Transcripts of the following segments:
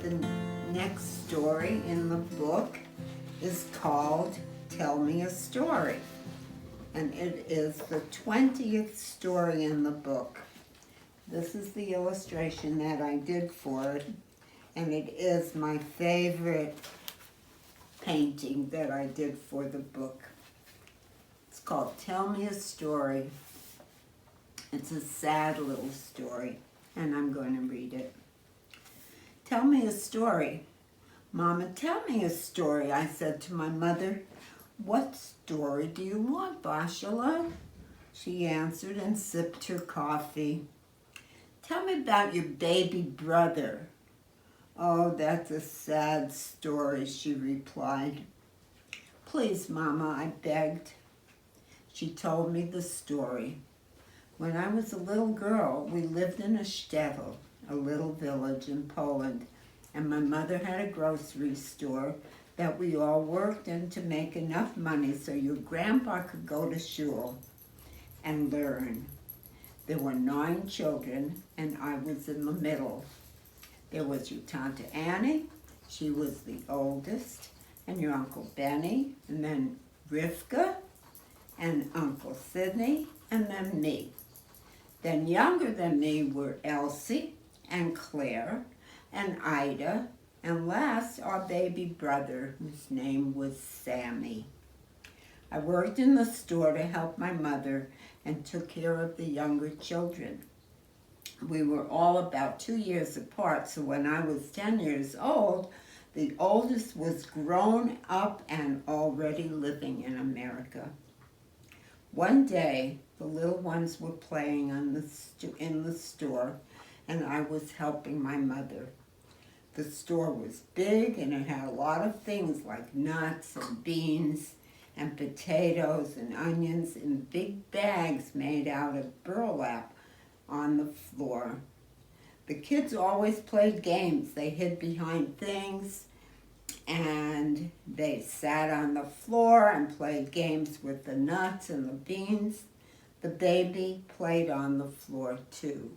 The next story in the book is called Tell Me a Story, and it is the 20th story in the book. This is the illustration that I did for it, and it is my favorite painting that I did for the book. It's called Tell Me a Story. It's a sad little story, and I'm going to read it. Tell me a story. Mama, tell me a story, I said to my mother. What story do you want, Bashala? She answered and sipped her coffee. Tell me about your baby brother. Oh, that's a sad story, she replied. Please, Mama, I begged. She told me the story. When I was a little girl, we lived in a shtetl, a little village in Poland, and my mother had a grocery store that we all worked in to make enough money so your grandpa could go to shul and learn. There were 9 children, and I was in the middle. There was your Tante Annie, she was the oldest, and your Uncle Benny, and then Rivka, and Uncle Sidney, and then me. Then younger than me were Elsie, and Claire, and Ida, and last our baby brother, whose name was Sammy. I worked in the store to help my mother and took care of the younger children. We were all about 2 years apart, so when I was 10 years old, the oldest was grown up and already living in America. One day, the little ones were playing in the store, and I was helping my mother. The store was big, and it had a lot of things like nuts and beans and potatoes and onions in big bags made out of burlap on the floor. The kids always played games. They hid behind things, and they sat on the floor and played games with the nuts and the beans. The baby played on the floor too.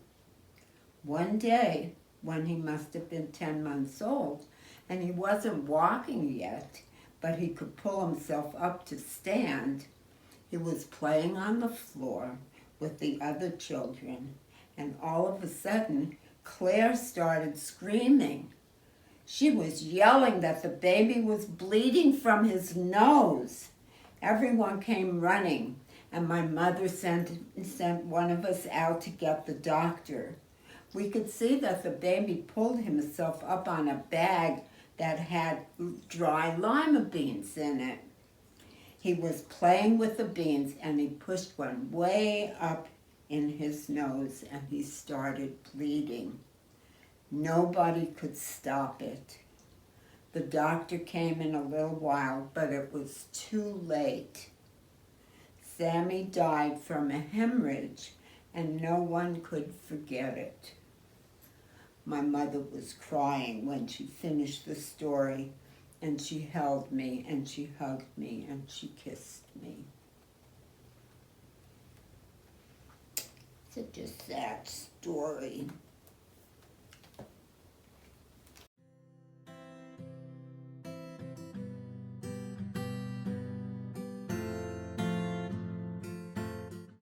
One day, when he must have been 10 months old, and he wasn't walking yet, but he could pull himself up to stand, he was playing on the floor with the other children, and all of a sudden, Claire started screaming. She was yelling that the baby was bleeding from his nose. Everyone came running, and my mother sent one of us out to get the doctor. We could see that the baby pulled himself up on a bag that had dry lima beans in it. He was playing with the beans, and he pushed one way up in his nose, and he started bleeding. Nobody could stop it. The doctor came in a little while, but it was too late. Sammy died from a hemorrhage, and no one could forget it. My mother was crying when she finished the story, and she held me, and she hugged me, and she kissed me. Such a sad story.